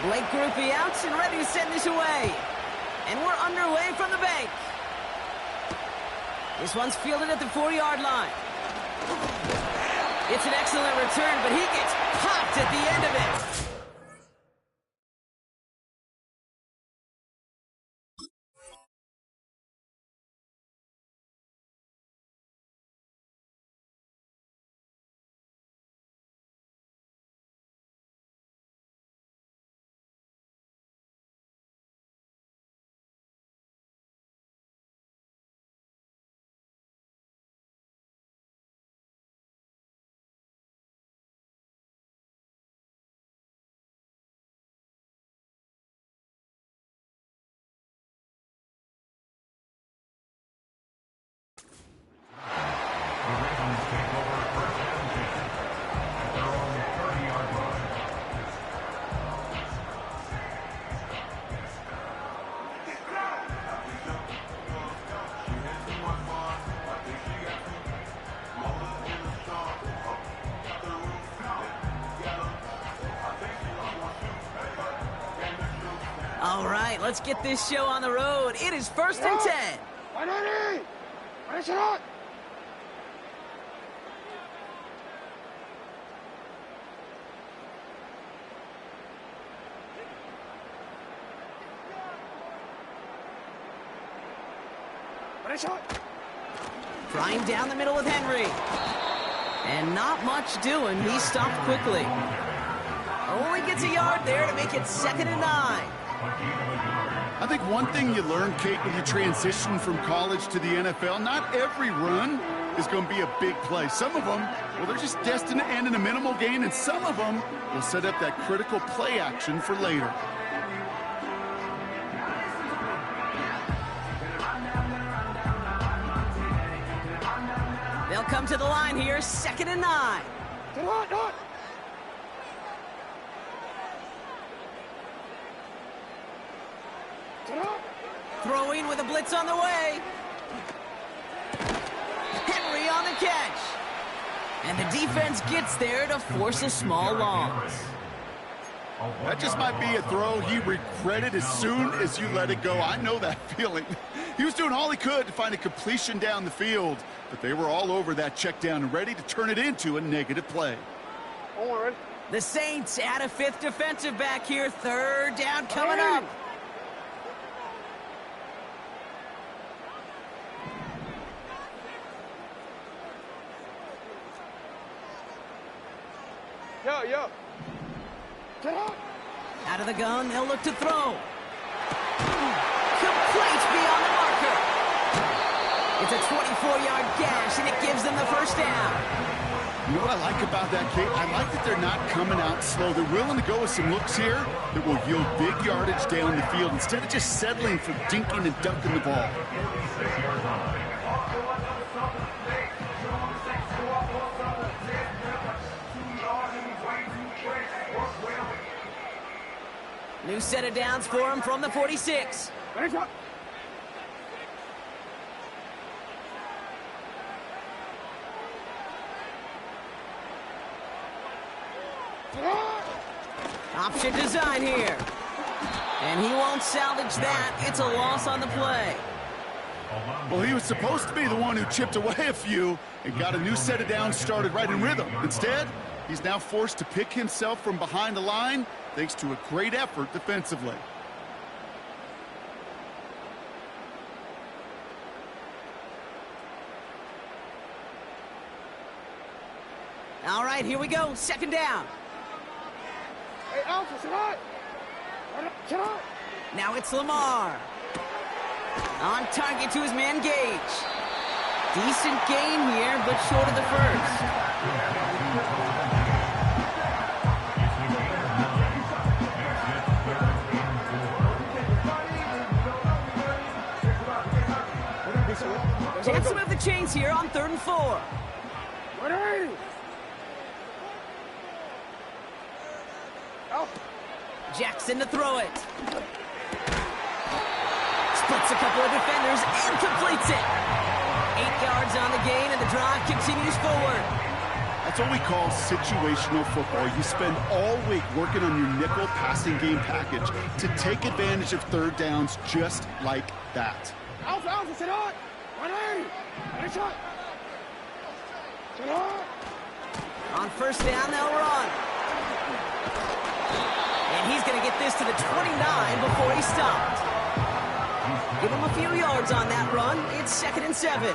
Blake Groupie out and ready to send this away. And we're underway from the bank. This one's fielded at the 4-yard line. It's an excellent return, but he gets popped at the end of it. All right, let's get this show on the road. It is 1st and 10. Trying down the middle with Henry. And not much doing. He stopped quickly. Only gets a yard there to make it 2nd and 9. I think one thing you learn, Kate, when you transition from college to the NFL, not every run is going to be a big play. Some of them, well, they're just destined to end in a minimal gain, and some of them will set up that critical play action for later. They'll come to the line here, 2nd and 9. Throwing with a blitz on the way. Henry on the catch. And the defense gets there to force a small loss. That just might be a throw he regretted as soon as you let it go. I know that feeling. He was doing all he could to find a completion down the field, but they were all over that check down and ready to turn it into a negative play. The Saints add a 5th defensive back here. 3rd down coming up. Yo. Out of the gun, they'll look to throw. Complete beyond the marker. It's a 24-yard gash, and it gives them the 1st down. You know what I like about that, Kate? I like that they're not coming out slow. They're willing to go with some looks here that will yield big yardage down the field instead of just settling for dinking and dunking the ball. New set of downs for him from the 46. Option design here. And he won't salvage that. It's a loss on the play. Well, he was supposed to be the one who chipped away a few and got a new set of downs started right in rhythm. Instead, he's now forced to pick himself from behind the line thanks to a great effort defensively. All right, here we go. 2nd down. Now it's Lamar. On target to his man Gage. Decent gain here, but short of the 1st. Chance to move the chains here on 3rd and 4. Jackson to throw it. Splits a couple of defenders and completes it. 8 yards on the gain, and the drive continues forward. I That's what we call situational football. You spend all week working on your nickel passing game package to take advantage of third downs just like that. On first down, they'll run. And he's going to get this to the 29 before he stopped. Give him a few yards on that run. It's 2nd and 7.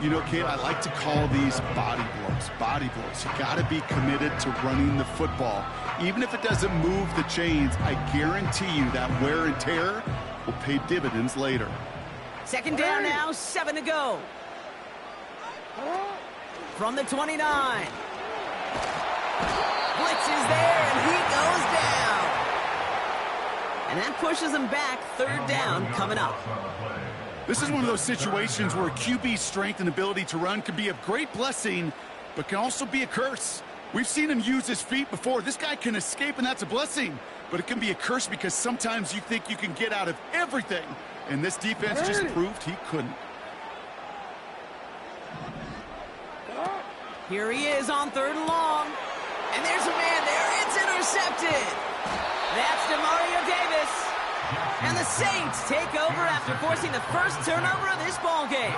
You know, Kate, I like to call these body blows. Body blows. You got to be committed to running the football. Even if it doesn't move the chains, I guarantee you that wear and tear will pay dividends later. 2nd down now, 7 to go. From the 29. Blitz is there, and he goes down. And that pushes him back. 3rd down coming up. This is one of those situations where QB's strength and ability to run can be a great blessing, but can also be a curse. We've seen him use his feet before. This guy can escape, and that's a blessing. But it can be a curse because sometimes you think you can get out of everything. And this defense just proved he couldn't. Here he is on 3rd and long. And there's a man there. It's intercepted. That's DeMario Davis. And the Saints take over after forcing the first turnover of this ball game.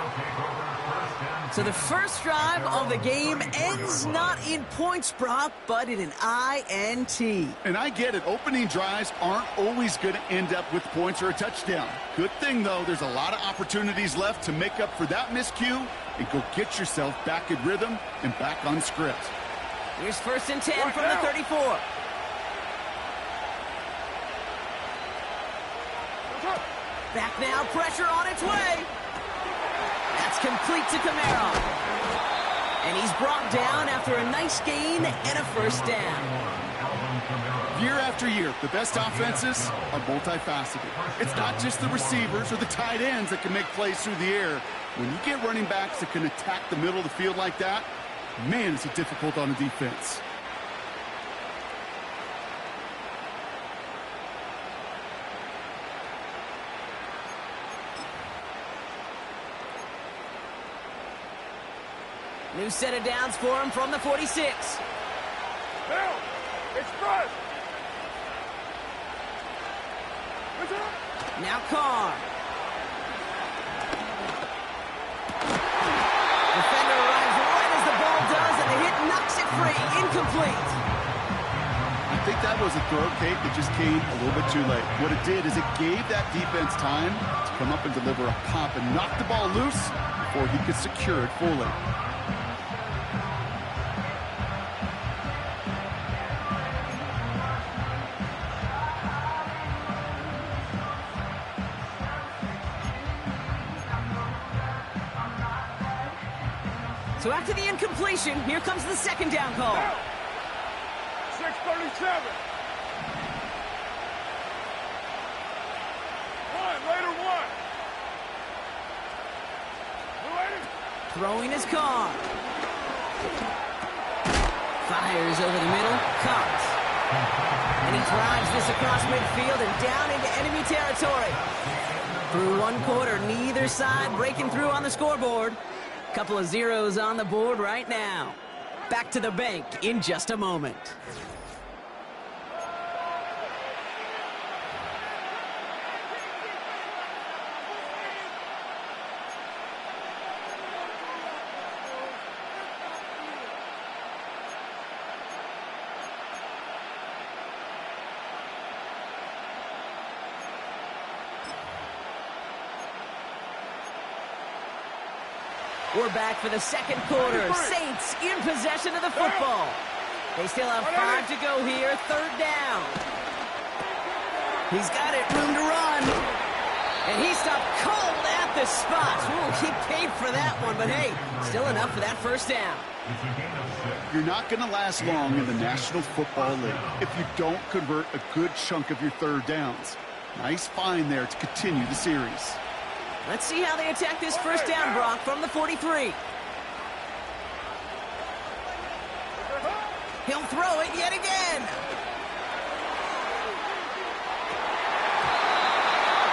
So the first drive of the game ends not in points, Brock, but in an INT. And I get it. Opening drives aren't always going to end up with points or a touchdown. Good thing, though, there's a lot of opportunities left to make up for that miscue and go get yourself back in rhythm and back on script. Here's 1st and 10 from the 34. Back now, pressure on its way. That's complete to Camaro. And he's brought down after a nice gain and a 1st down. Year after year, the best offenses are multifaceted. It's not just the receivers or the tight ends that can make plays through the air. When you get running backs that can attack the middle of the field like that, man, is it difficult on the defense. New set of downs for him from the 46. Bill, express. Now Carr. Defender arrives right as the ball does, and the hit knocks it free. Incomplete. I think that was a throw, Kate, that just came a little bit too late. What it did is it gave that defense time to come up and deliver a pop and knock the ball loose before he could secure it fully. So after the incompletion, here comes the 2nd down call. 6:37. Later one. Throwing his car. Fires over the middle. Caught. And he drives this across midfield and down into enemy territory. Through 1 quarter, neither side breaking through on the scoreboard. Couple of zeros on the board right now. Back to the bank in just a moment. We're back for the 2nd quarter. Saints in possession of the football. They still have 5 to go here. 3rd down. He's got it. Room to run. And he stopped cold at the spot. Ooh, he paid for that one, but hey, still enough for that 1st down. You're not going to last long in the National Football League if you don't convert a good chunk of your 3rd downs. Nice find there to continue the series. Let's see how they attack this 1st down, Brock, from the 43. He'll throw it yet again.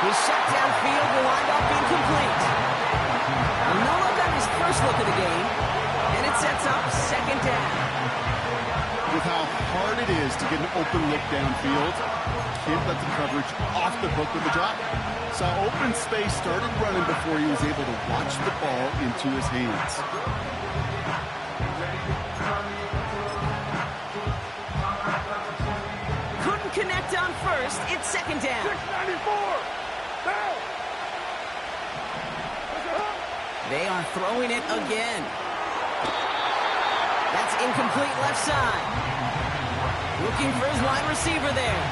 His shot downfield will wind up incomplete. Well, no look on his first look of the game, and it's It sets up second down. With how hard it is to get an open look downfield, can't let the coverage off the hook with the drop. Saw open space, started running before he was able to watch the ball into his hands. Couldn't connect on first. It's second down. 694. Down. They are throwing it again. That's incomplete left side. Looking for his wide receiver there.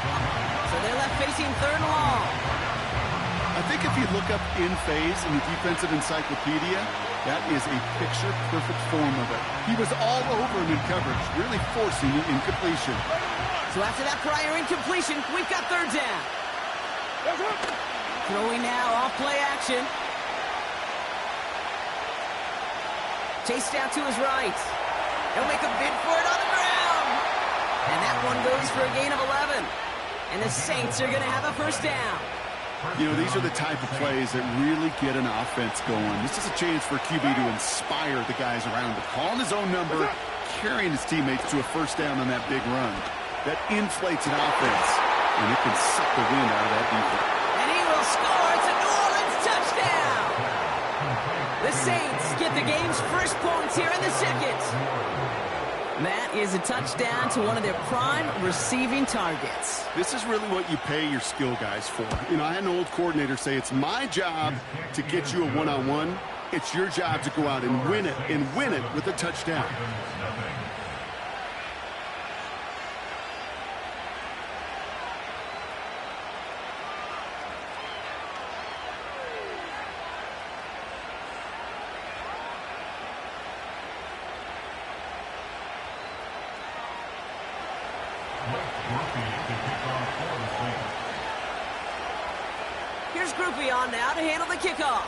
So they're left facing third and long. I think if you look up in phase in the defensive encyclopedia, that is a picture-perfect form of it. He was all over him in coverage, really forcing the incompletion. So after that prior incompletion, we've got third down. Throwing now off play action. Chased out to his right. He'll make a bid for it on the ground. And that one goes for a gain of 11. And the Saints are going to have a first down. You know, these are the type of plays that really get an offense going. This is a chance for QB to inspire the guys around him. Calling his own number, carrying his teammates to a first down on that big run. That inflates an offense, and it can suck the wind out of that defense. And he will score. It's a New Orleans touchdown. The Saints get the game's first points here in the second. That is a touchdown to one of their prime receiving targets. This is really what you pay your skill guys for. You know, I had an old coordinator say, it's my job to get you a one-on-one. It's your job to go out and win it with a touchdown. Here's Groupie on now to handle the kickoff.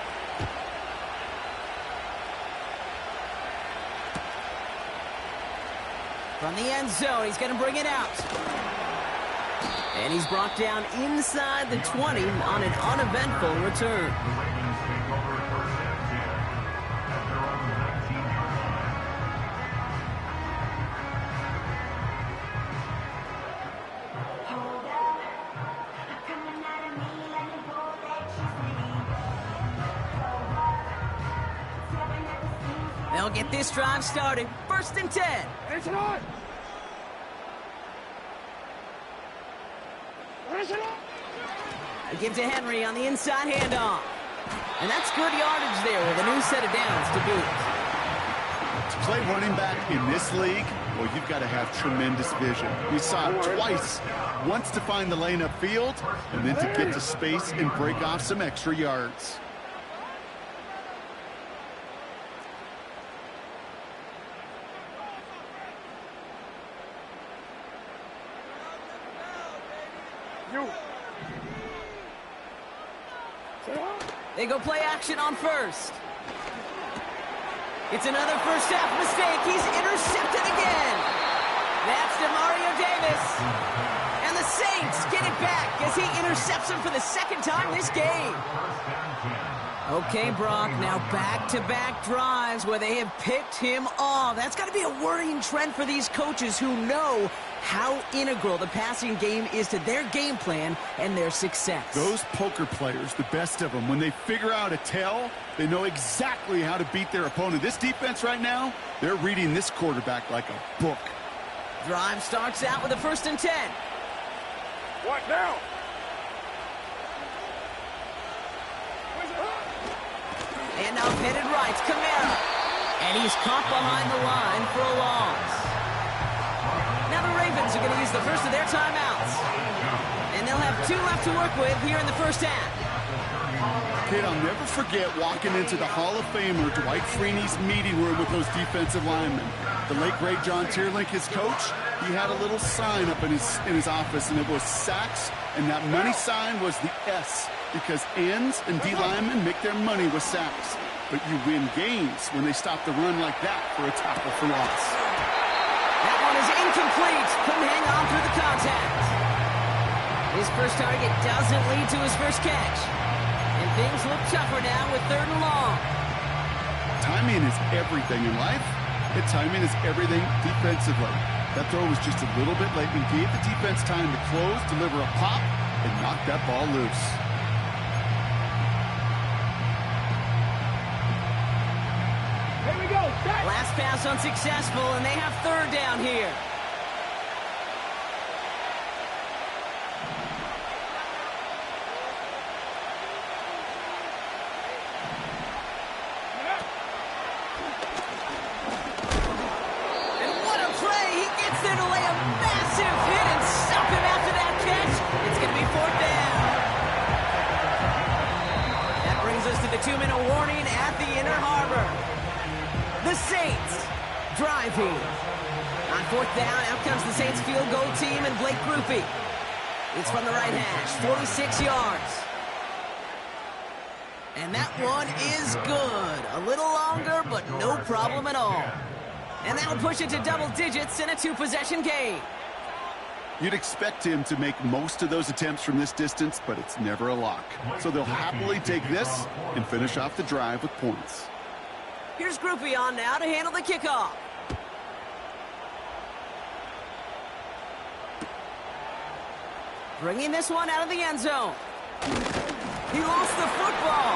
From the end zone, he's going to bring it out. And he's brought down inside the 20 on an uneventful return. They'll get this drive started. First and 10. It's on. They give to Henry on the inside handoff. And that's good yardage there with a new set of downs to boot. To play running back in this league, well, you've got to have tremendous vision. We saw it twice. Once to find the lane upfield, and then to get to space and break off some extra yards. They go play action on first. It's another first half mistake. He's intercepted again. That's Mario Davis. And the Saints get it back as he intercepts him for the second time this game. Okay, Brock, now back-to-back drives where they have picked him off. That's got to be a worrying trend for these coaches who know how integral the passing game is to their game plan and their success. Those poker players, the best of them, when they figure out a tell, they know exactly how to beat their opponent. This defense right now, they're reading this quarterback like a book. Drive starts out with a first and 10. What now? And now headed right, Kamara. And he's caught behind the line for a loss. Now the Ravens are going to use the first of their timeouts. And they'll have 2 left to work with here in the first half. Kid, I'll never forget walking into the Hall of Famer Dwight Freeney's meeting room with those defensive linemen. The late, great John Tierlink, his coach, he had a little sign up in his office, and it was sacks, and that money sign was the S, because ends and D linemen make their money with sacks. But you win games when they stop the run like that for a tackle for loss. That one is incomplete. Couldn't hang on through the contact. His first target doesn't lead to his first catch. And things look tougher now with 3rd and long. Timing is everything in life. And timing is everything defensively. That throw was just a little bit late and gave the defense time to close, deliver a pop, and knock that ball loose. Here we go. Set. Last pass unsuccessful, and they have third down here. The 2-minute warning at the inner harbor. The Saints driving. On fourth down, out comes the Saints field goal team and Blake Grupe. It's from the right hash, 46 yards. And that one is good. A little longer, but no problem at all. And that'll push it to double digits in a 2-possession game. You'd expect him to make most of those attempts from this distance, but it's never a lock. So they'll happily take this and finish off the drive with points. Here's Grupe on now to handle the kickoff. Bringing this one out of the end zone. He lost the football.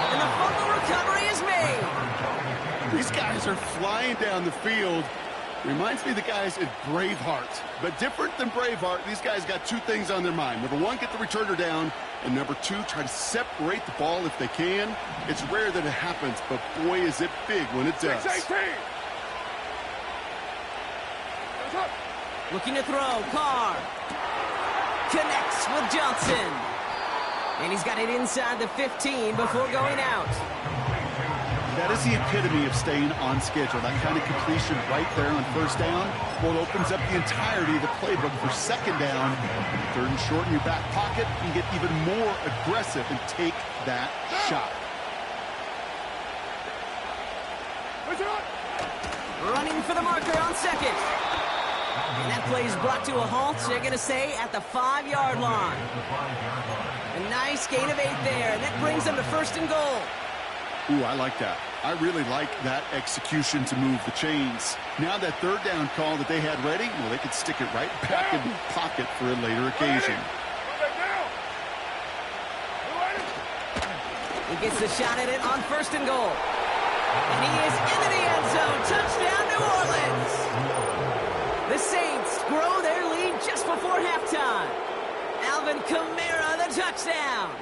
And the fumble recovery is made. These guys are flying down the field. Reminds me of the guys at Braveheart. But different than Braveheart, these guys got two things on their mind. Number one, get the returner down. And number two, try to separate the ball if they can. It's rare that it happens, but boy, is it big when it does. 6-18. Looking to throw. Carr connects with Johnson. And he's got it inside the 15 before going out. That is the epitome of staying on schedule. That kind of completion right there on first down. Well, it opens up the entirety of the playbook for second down. Third and short in your back pocket. You get even more aggressive and take that shot. Running for the marker on second. And that play is brought to a halt, so they're going to say at the 5-yard line. A nice gain of 8 there, and that brings them to first and goal. Ooh, I like that. I really like that execution to move the chains. Now that third down call that they had ready, well, they could stick it right back in the pocket for a later occasion. He gets the shot at it on first and goal. And he is into the end zone. Touchdown, New Orleans. The Saints grow their lead just before halftime. Alvin Kamara, the touchdown.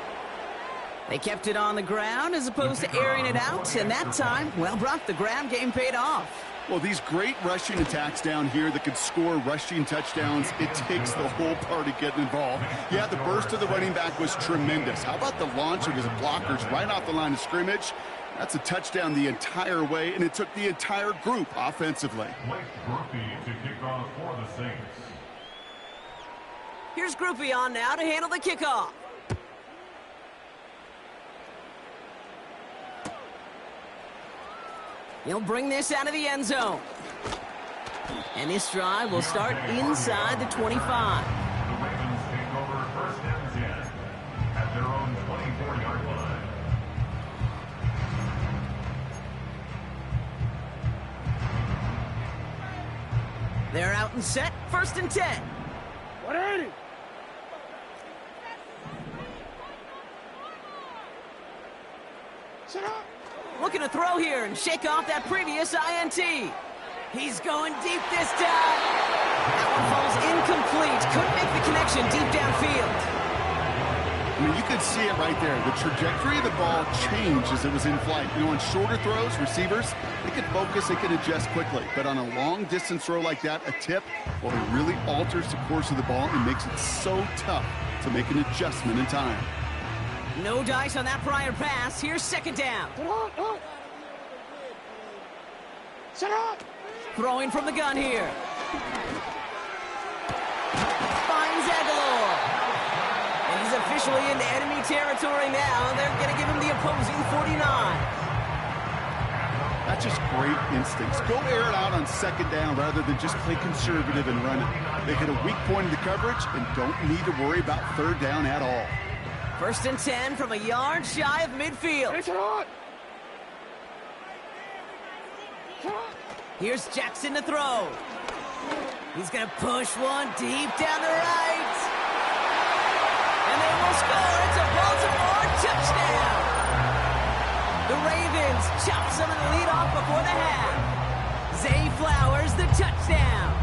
They kept it on the ground as opposed to airing it out, and that time, well, Brock, the ground game paid off. Well, these great rushing attacks down here that could score rushing touchdowns, it takes the whole party getting involved. Yeah, the burst of the running back was tremendous. How about the launch of his blockers right off the line of scrimmage? That's a touchdown the entire way, and it took the entire group offensively. Here's Grupe on now to handle the kickoff. He'll bring this out of the end zone. And this drive will start inside the 25. The Ravens take over first and 10 at their own 24-yard line. They're out and set, first and 10. 180. Set up. Looking to throw here and shake off that previous INT. He's going deep this time. That one falls incomplete. Couldn't make the connection deep downfield. I mean, you could see it right there. The trajectory of the ball changed as it was in flight. You know, on shorter throws, receivers, they can focus, they can adjust quickly. But on a long-distance throw like that, a tip, well, it really alters the course of the ball and makes it so tough to make an adjustment in time. No dice on that prior pass. Here's second down. Set up. Throwing from the gun here. Finds Aguilar. And he's officially into enemy territory now. They're going to give him the opposing 49. That's just great instincts. Go air it out on second down rather than just play conservative and run it. They hit a weak point in the coverage and don't need to worry about third down at all. First and 10 from a yard shy of midfield. It's on. Here's Jackson to throw. He's going to push one deep down the right. And they will score. It's a Baltimore touchdown. The Ravens chop some of the lead off before the half. Zay Flowers, the touchdown.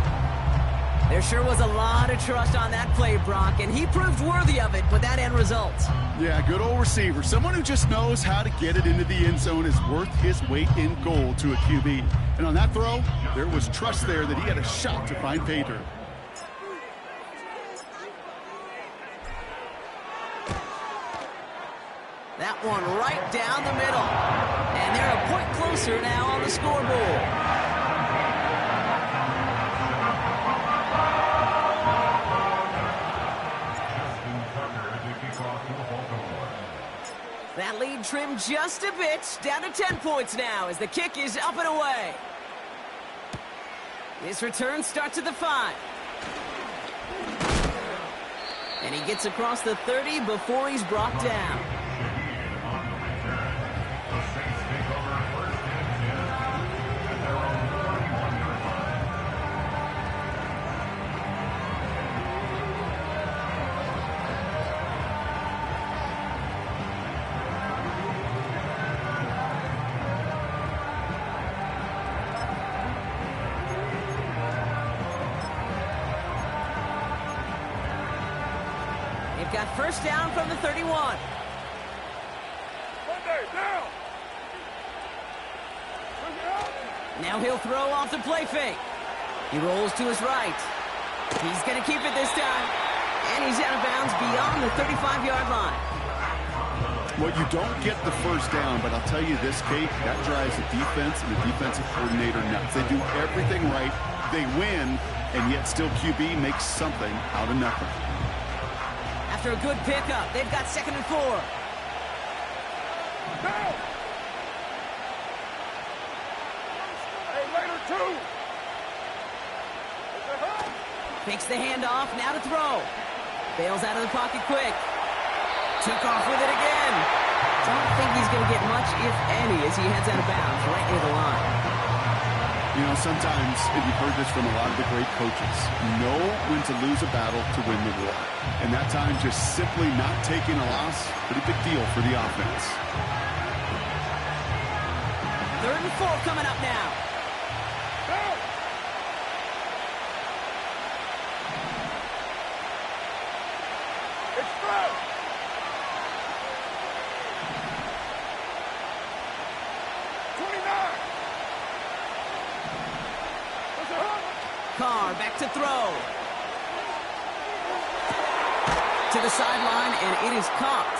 There sure was a lot of trust on that play, Brock, and he proved worthy of it with that end result. Yeah, good old receiver. Someone who just knows how to get it into the end zone is worth his weight in gold to a QB. And on that throw, there was trust there that he had a shot to find pay dirt. That one right down the middle. And they're a point closer now on the scoreboard. That lead trimmed just a bit, down to 10 points now as the kick is up and away. This return starts at the 5. And he gets across the 30 before he's brought down. Got first down from the 31. Now he'll throw off the play fake. He rolls to his right. He's going to keep it this time. And he's out of bounds beyond the 35-yard line. Well, you don't get the first down, but I'll tell you this, Kate, that drives the defense and the defensive coordinator nuts. They do everything right. They win, and yet still QB makes something out of nothing. After a good pickup, they've got 2nd and 4. Hey, later, 2. Fakes the handoff, now to throw. Bails out of the pocket quick. Took off with it again. Don't think he's going to get much, if any, as he heads out of bounds right near the line. You know, sometimes, and you've heard this from a lot of the great coaches, know when to lose a battle to win the war. And that time, just simply not taking a loss, pretty big deal for the offense. 3rd and 4 coming up now. It's through. 29. Carr back to throw. To the sideline, and it is caught.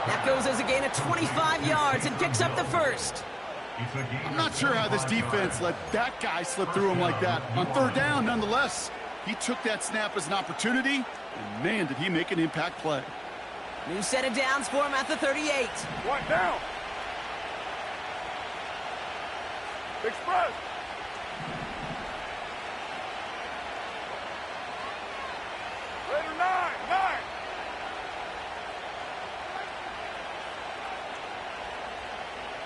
That goes as a gain of 25 yards and picks up the first. I'm not sure how this defense let that guy slip through him like that. On 3rd down, nonetheless, he took that snap as an opportunity, and man, did he make an impact play. New set of downs for him at the 38. One down. Express. Later, 9.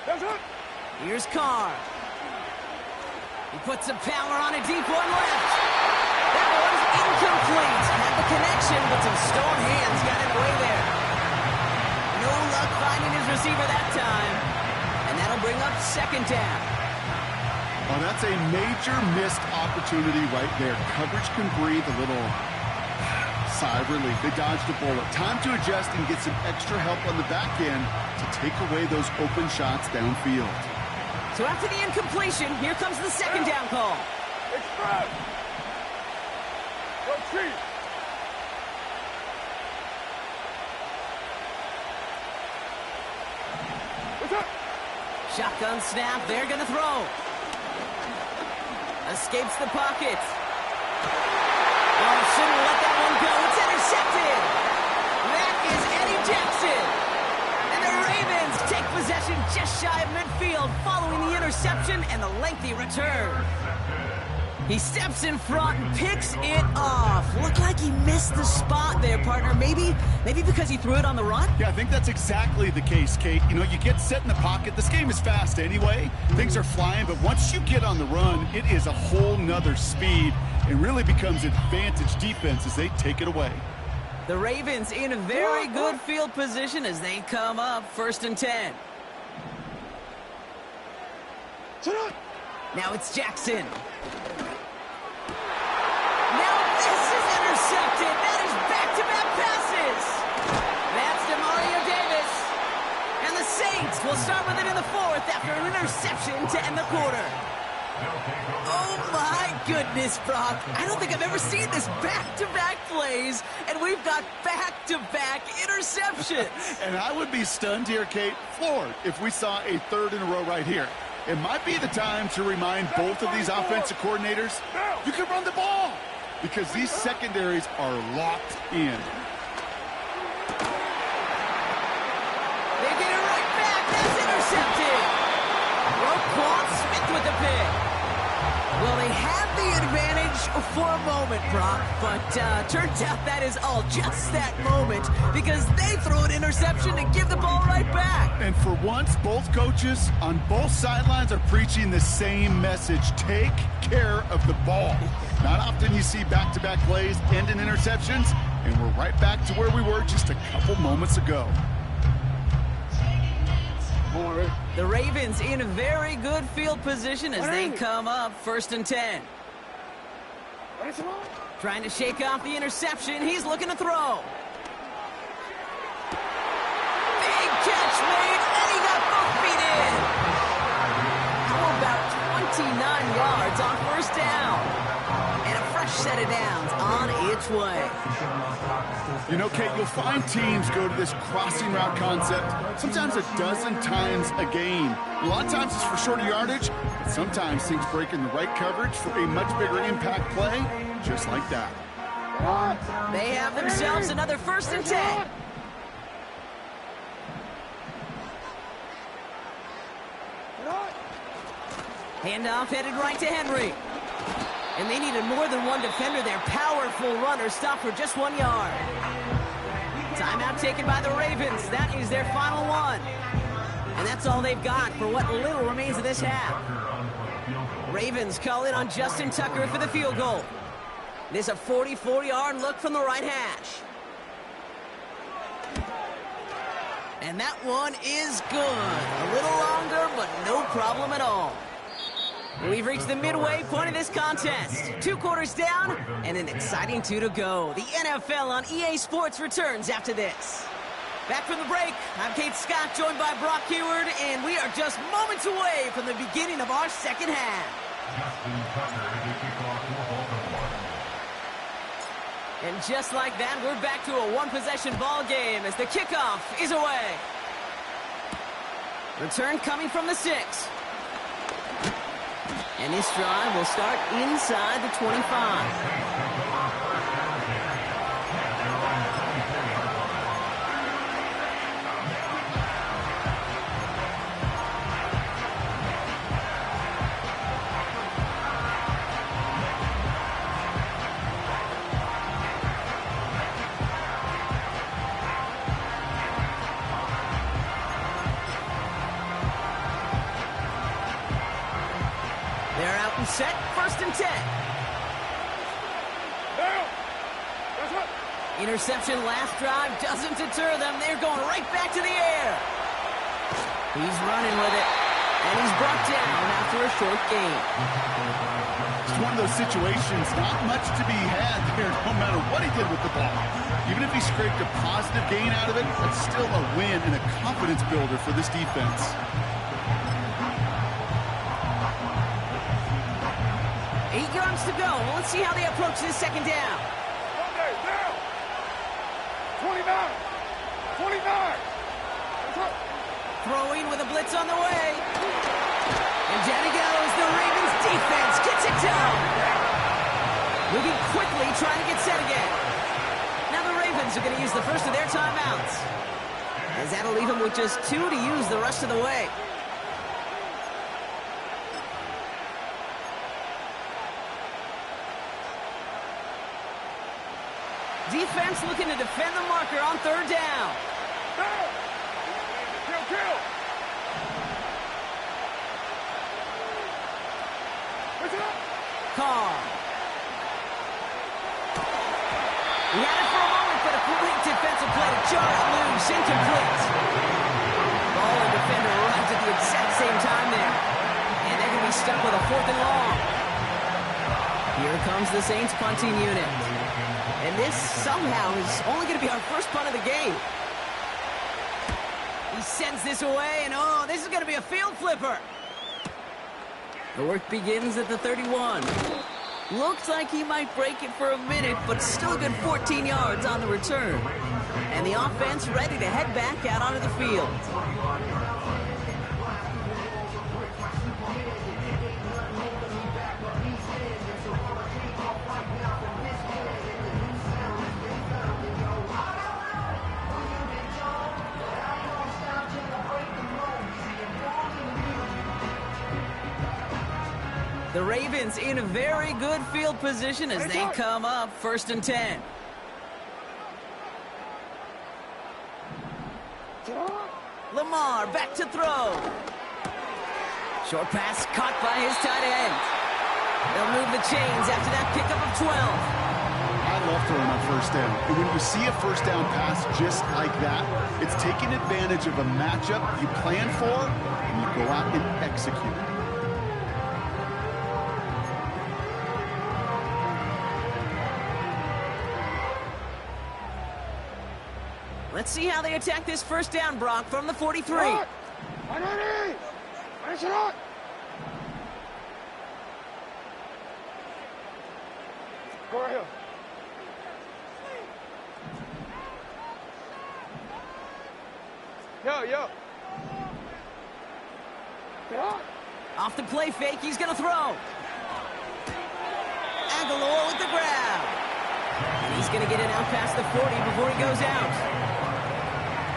That's it. Here's Carr. He puts some power on a deep one left. That one's incomplete. Had the connection, but some stone hands got in the way there. No luck finding his receiver that time. And that'll bring up 2nd down. Oh, that's a major missed opportunity right there. Coverage can breathe a little sigh of relief. They dodged a bullet. Time to adjust and get some extra help on the back end to take away those open shots downfield. So after the incompletion, here comes the 2nd down call. Express. Go Chiefs. What's up? Shotgun snap, they're going to throw. Escapes the pocket. Oh, shouldn't let that one go. It's intercepted. That is Eddie Jackson. And the Ravens take possession just shy of midfield following the interception and the lengthy return. He steps in front and picks it off. Looked like he missed the spot there, partner. Maybe because he threw it on the run? Yeah, I think that's exactly the case, Kate. You know, you get set in the pocket. This game is fast anyway. Things are flying, but once you get on the run, it is a whole nother speed. It really becomes advantage defense as they take it away. The Ravens in a very good field position as they come up 1st and 10. Now it's Jackson. Now this is intercepted. That is back-to-back passes. That's Demario Davis. And the Saints will start with it in the 4th after an interception to end the quarter. Oh my goodness, Brock. I don't think I've ever seen this back-to-back plays, and we've got back-to-back interceptions. And I would be stunned here, Kate, floored, if we saw a 3rd in a row right here. It might be the time to remind both of these offensive coordinators, you can run the ball, because these secondaries are locked in. They get it right back. That's intercepted. Roquan Smith with the pick. Well, they had the advantage for a moment, Brock, but turns out that is all just that moment because they throw an interception and give the ball right back. And for once, both coaches on both sidelines are preaching the same message. Take care of the ball. Not often you see back-to-back plays end in interceptions, and we're right back to where we were just a couple moments ago. The Ravens in a very good field position as they come up 1st and 10. Trying to shake off the interception. He's looking to throw. Big catch made, and he got both feet in. How about 29 yards on 1st down? And a fresh set of downs on its way. You know, Kate, you'll find teams go to this crossing route concept sometimes a dozen times a game. A lot of times it's for shorter yardage, but sometimes things break in the right coverage for a much bigger impact play, just like that. They have themselves another 1st and 10. Handoff headed right to Henry. And they needed more than one defender. Their powerful runner stopped for just 1 yard. Timeout taken by the Ravens. That is their final one. And that's all they've got for what little remains of this half. Ravens call in on Justin Tucker for the field goal. It is a 44-yard look from the right hash. And that one is good. A little longer, but no problem at all. We've reached the midway point of this contest. 2 quarters down and an exciting 2 to go. The NFL on EA Sports returns after this. Back from the break, I'm Kate Scott, joined by Brock Heward, and we are just moments away from the beginning of our second half. And just like that, we're back to a one-possession ball game as the kickoff is away. Return coming from the 6. And this drive will start inside the 25. Set, 1st and 10. Interception last drive doesn't deter them. They're going right back to the air. He's running with it, and he's brought down after a short gain. It's one of those situations, not much to be had there no matter what he did with the ball. Even if he scraped a positive gain out of it, that's still a win and a confidence builder for this defense. 8 yards to go. Let's see how they approach this second down. Down. 29. 29. Throwing with a blitz on the way. And down he goes. The Ravens defense gets it down. Moving quickly, trying to get set again. Now the Ravens are going to use the first of their timeouts. As that'll leave them with just 2 to use the rest of the way. Defense looking to defend the marker on third down. Down. Kill. Push it up. Carr. He had it for a moment, but a complete defensive play to jar it loose. Incomplete. Ball and defender arrived at the exact same time there. And they're going to be stuck with a 4th and long. Here comes the Saints punting unit. And this somehow is only going to be our first punt of the game. He sends this away, and oh, this is going to be a field flipper. The work begins at the 31. Looks like he might break it for a minute, but still a good 14 yards on the return. And the offense ready to head back out onto the field. The Ravens in a very good field position as they come up 1st and 10. Lamar back to throw. Short pass caught by his tight end. They'll move the chains after that pickup of 12. I love throwing on 1st down. And when you see a 1st down pass just like that, it's taking advantage of a matchup you plan for, and you go out and execute it. Let's see how they attack this 1st down, Brock, from the 43. Go right here. Yo. Off the play fake, he's going to throw. Aguilar with the grab. And he's going to get it out past the 40 before he goes out.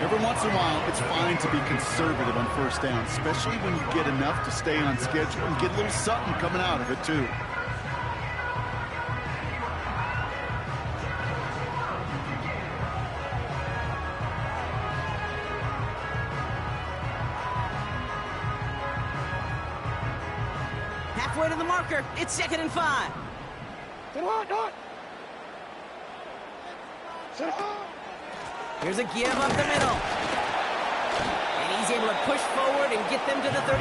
Every once in a while, it's fine to be conservative on 1st down, especially when you get enough to stay on schedule and get a little something coming out of it, too. Halfway to the marker, it's 2nd and 5. Here's a give up the middle. And he's able to push forward and get them to the 34.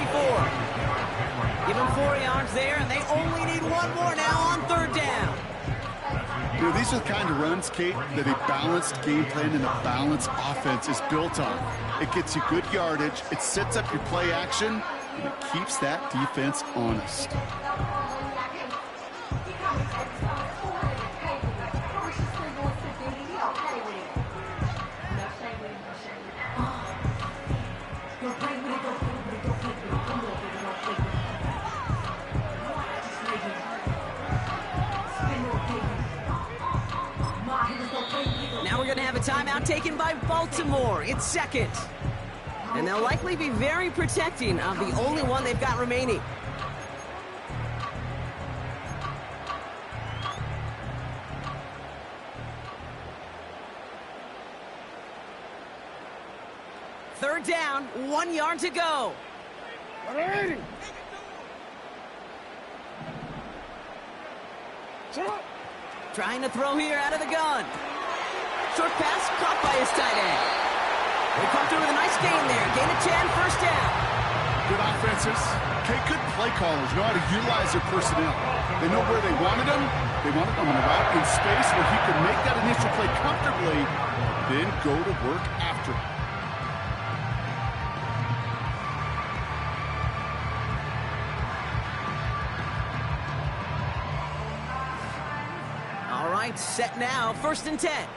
Give him 4 yards there, and they only need 1 more now on 3rd down. You know, these are the kind of runs, Kate, that a balanced game plan and a balanced offense is built on. It gets you good yardage, it sets up your play action, and it keeps that defense honest. Now we're going to have a timeout taken by Baltimore. It's 2nd. And they'll likely be very protecting of the only one they've got remaining. Third down, 1 yard to go. 180. Trying to throw here out of the gun. Short pass caught by his tight end. They come through with a nice gain there. Gain of 10, 1st down. Good offenses. Okay, good play callers know how to utilize their personnel. They know where they wanted them. They wanted them in a route in space where he could make that initial play comfortably, then go to work after it. All right, set now. 1st and 10.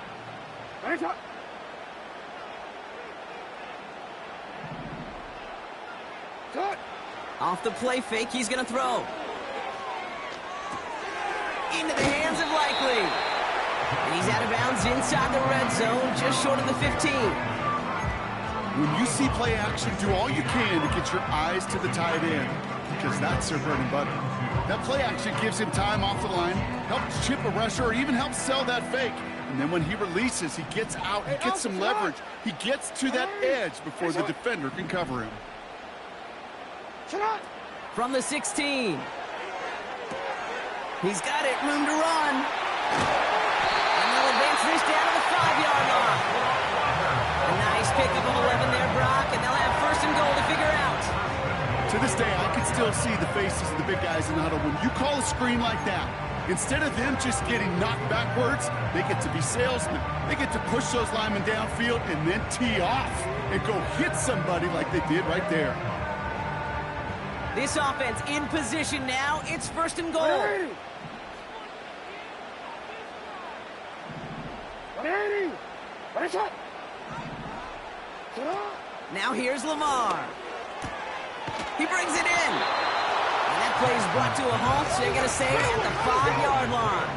Off the play fake, he's going to throw. Into the hands of Likely. And he's out of bounds inside the red zone, just short of the 15. When you see play action, do all you can to get your eyes to the tight end, because that's their bread and butter. That play action gives him time off the line, helps chip a rusher, or even helps sell that fake. And then when he releases, he gets out, he gets some leverage. He gets to that edge before the defender can cover him. From the 16. He's got it, room to run. And they'll advance this down to the 5-yard line. A nice pickup of 11 there, Brock, and they'll have first and goal to figure out. To this day, I can still see the faces of the big guys in the huddle. When you call a screen like that, instead of them just getting knocked backwards, they get to be salesmen. They get to push those linemen downfield and then tee off and go hit somebody like they did right there. This offense in position now. It's first and goal. 180. Now here's Lamar. He brings it in. And that play is brought to a halt, so they're going to say at the 5-yard line.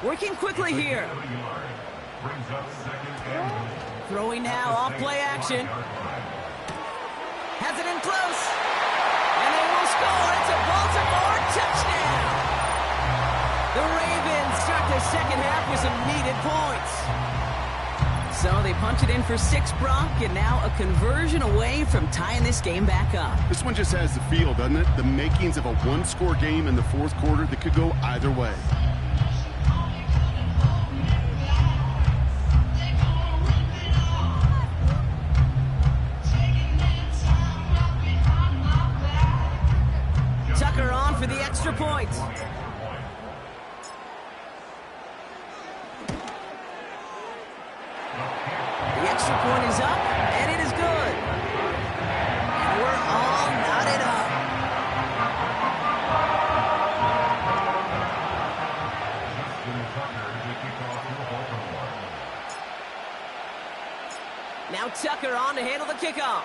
Working quickly here. Throwing now off play action. Has it in close. And they will score. It's a Baltimore touchdown. The Ravens start the second half with some needed points. So they punch it in for 6, Brock, and now a conversion away from tying this game back up. This one just has the feel, doesn't it? The makings of a one-score game in the fourth quarter that could go either way. Tucker on for the extra point. The extra point is up, and it is good. And we're all knotted up. Now Tucker on to handle the kickoff.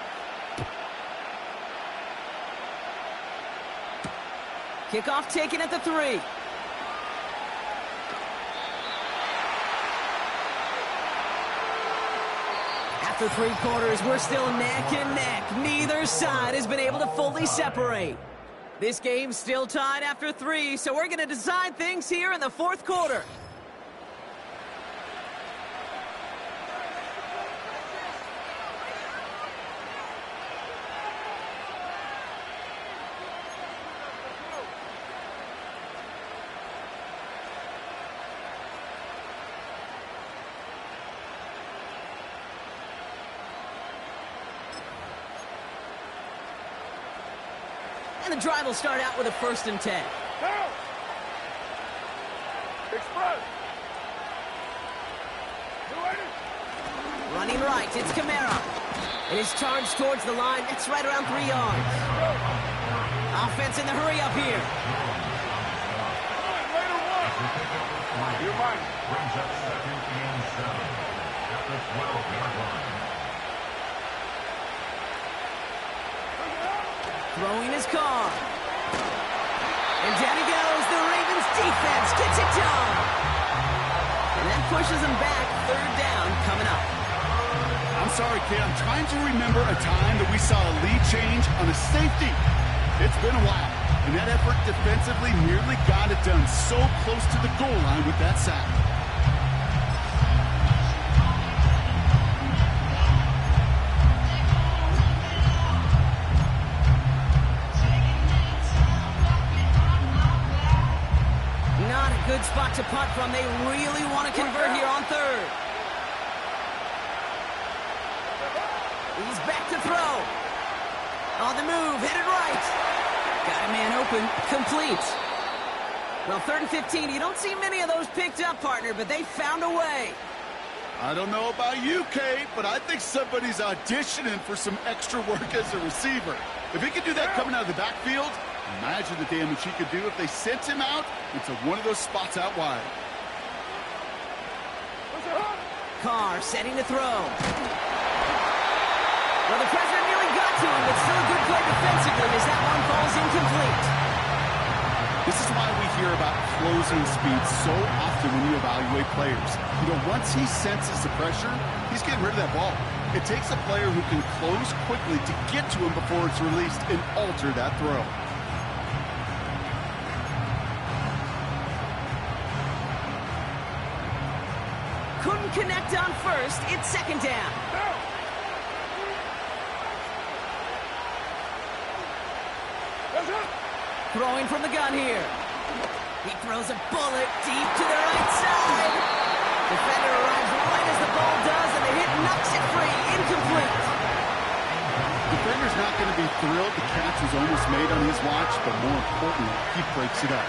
Kickoff taken at the 3. After 3 quarters, we're still neck and neck. Neither side has been able to fully separate. This game's still tied after 3, so we're going to decide things here in the fourth quarter. And the drive will start out with a 1st and 10. Down. Express. Running right, it's Kamara. It is charged towards the line. That's right around 3 yards. Offense in the hurry up here. Later one. You're mine. Brings up 2nd and 7 at the 12-yard line. Throwing his car. And down he goes. The Ravens defense gets it done. And that pushes them back. 3rd down coming up. I'm sorry, kid. I'm trying to remember a time that we saw a lead change on a safety. It's been a while. And that effort defensively nearly got it done. So close to the goal line with that sack. Good spot to punt from. They really want to convert here on 3rd. He's back to throw. On the move, headed right. Got a man open, complete. Well, 3rd and 15, you don't see many of those picked up, partner, but they found a way. I don't know about you, Kate, but I think somebody's auditioning for some extra work as a receiver. If he could do that coming out of the backfield, imagine the damage he could do if they sent him out into one of those spots out wide. Carr setting to throw. Well, the pressure nearly got to him, but still a good play defensively as that one falls incomplete. This is why we hear about closing speed so often when you evaluate players. You know, once he senses the pressure, he's getting rid of that ball. It takes a player who can close quickly to get to him before it's released and alter that throw. couldn't connect on first. It's second down. Throwing from the gun here. He throws a bullet deep to the right side. Defender arrives right as the ball does, and the hit knocks it free. Incomplete. Defender's not going to be thrilled the catch was almost made on his watch, but more importantly, he breaks it up.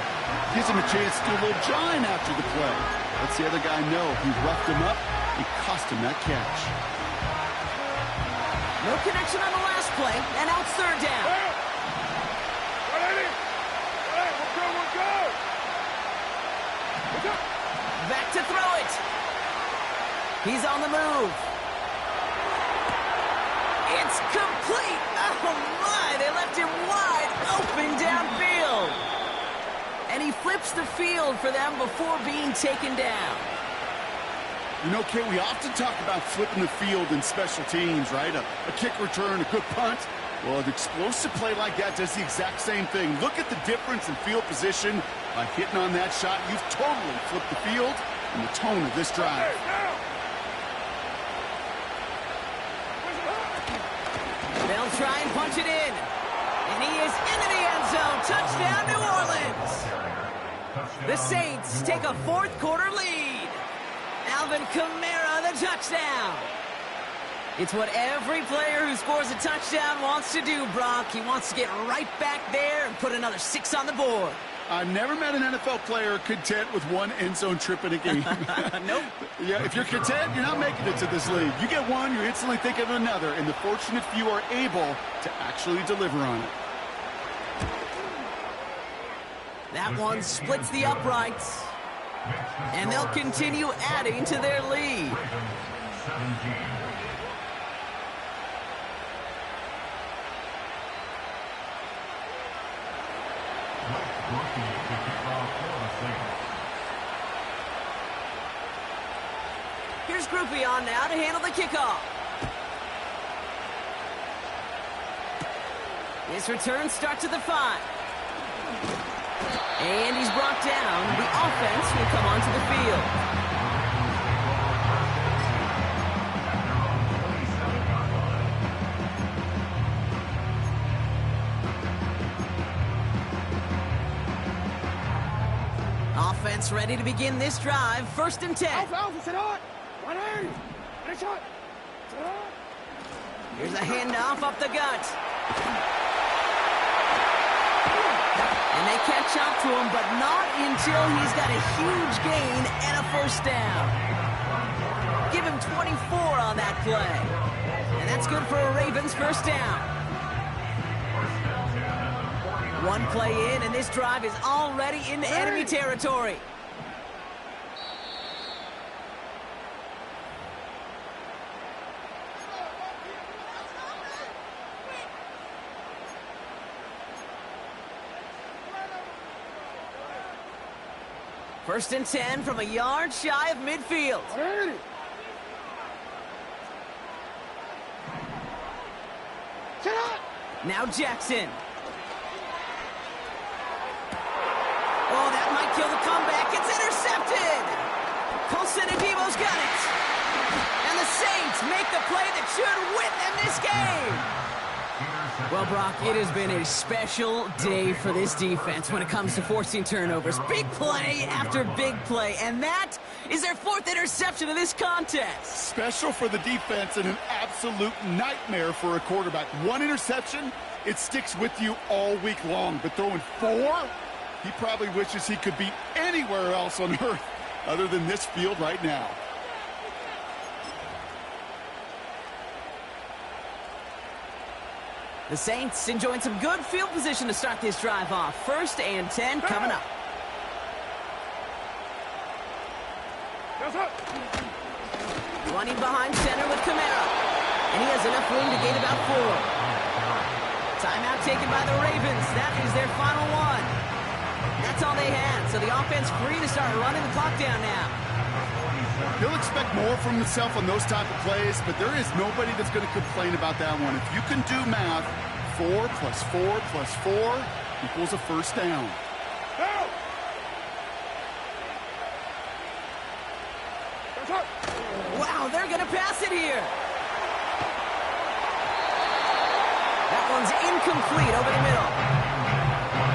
Gives him a chance to do a little jawing after the play. Lets the other guy know he roughed him up and cost him that catch. No connection on the last play, and now it's third down. Back to throw it. He's on the move. It's complete. Oh, my. They left him wide open downfield. And he flips the field for them before being taken down. You know, Kate, we often talk about flipping the field in special teams, right? A kick return, a good punt. Well, an explosive play like that does the exact same thing. Look at the difference in field position. By hitting on that shot, you've totally flipped the field and the tone of this drive. They'll try and punch it in. And he is into the end zone. Touchdown, New Orleans. The Saints take a fourth-quarter lead. Alvin Kamara, the touchdown. It's what every player who scores a touchdown wants to do, Brock. He wants to get right back there and put another 6 on the board. I've never met an NFL player content with one end zone trip in a game. Nope. Yeah, if you're content, you're not making it to this league. You get one, you're instantly thinking of another, and the fortunate few are able to actually deliver on it. That one splits the uprights. And they'll continue adding to their lead. Here's Groupie on now to handle the kickoff. This return starts at the 5. And he's brought down. The offense will come onto the field. Offense ready to begin this drive. 1st and 10. Here's a handoff up the gut. And they catch up to him, but not until he's got a huge gain and a 1st down. Give him 24 on that play. And that's good for a Ravens 1st down. One play in, and this drive is already into enemy territory. First and 10 from a yard shy of midfield. Now Jackson. Oh, that might kill the comeback. It's intercepted. Colson and Debo's got it. And the Saints make the play that should win them this game. Well, Brock, it has been a special day for this defense when it comes to forcing turnovers. Big play after big play, and that is their 4th interception of this contest. Special for the defense and an absolute nightmare for a quarterback. 1 interception, it sticks with you all week long, but throwing 4, he probably wishes he could be anywhere else on earth other than this field right now. The Saints enjoying some good field position to start this drive off. 1st and 10 coming up. Running behind center with Kamara. And he has enough room to gain about 4. Timeout taken by the Ravens. That is their final one. That's all they had. So the offense free to start running the clock down now. He'll expect more from himself on those type of plays, but there is nobody that's going to complain about that one. If you can do math, 4 plus 4 plus 4 equals a 1st down. Wow, they're going to pass it here. That one's incomplete over the middle.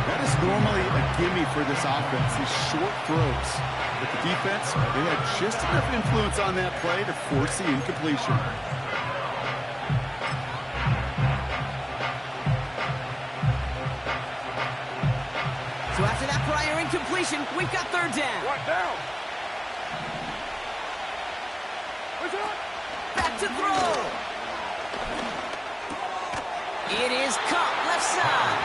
That is normally a gimme for this offense, these short throws. But the defense, they had just enough influence on that play to force the incompletion. So after that prior incompletion, we've got third down. What down? Back to throw. It is caught left side.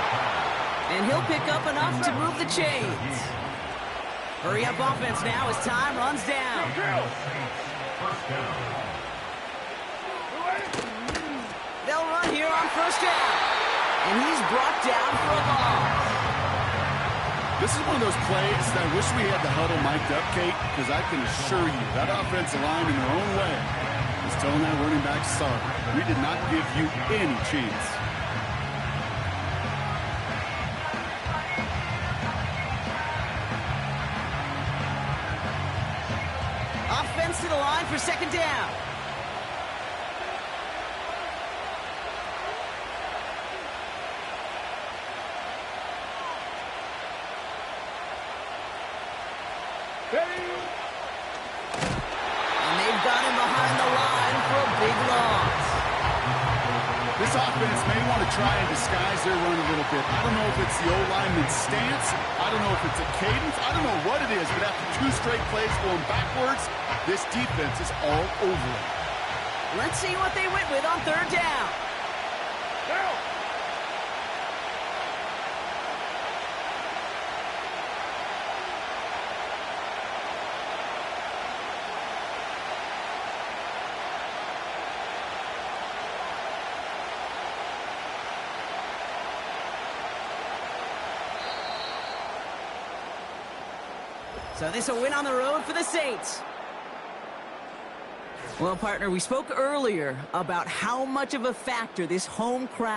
And he'll pick up enough to move the chains. Hurry up offense now as time runs down. They'll run here on first down. And he's brought down for a loss. This is one of those plays that I wish we had the huddle mic'd up, Kate, because I can assure you that offensive line in their own way is telling that running back, sorry, we did not give you any chance. Offense to the line for second down. And they've got him behind the line for a big loss. This offense may want to try and disguise their run a little bit. I don't know if it's the O-lineman's stance. I don't know if it's a cadence. I don't know what it is, but after two straight plays going backwards, this defense is all over it. Let's see what they went with on third down. So this a win on the road for the Saints. Well, partner, we spoke earlier about how much of a factor this home crowd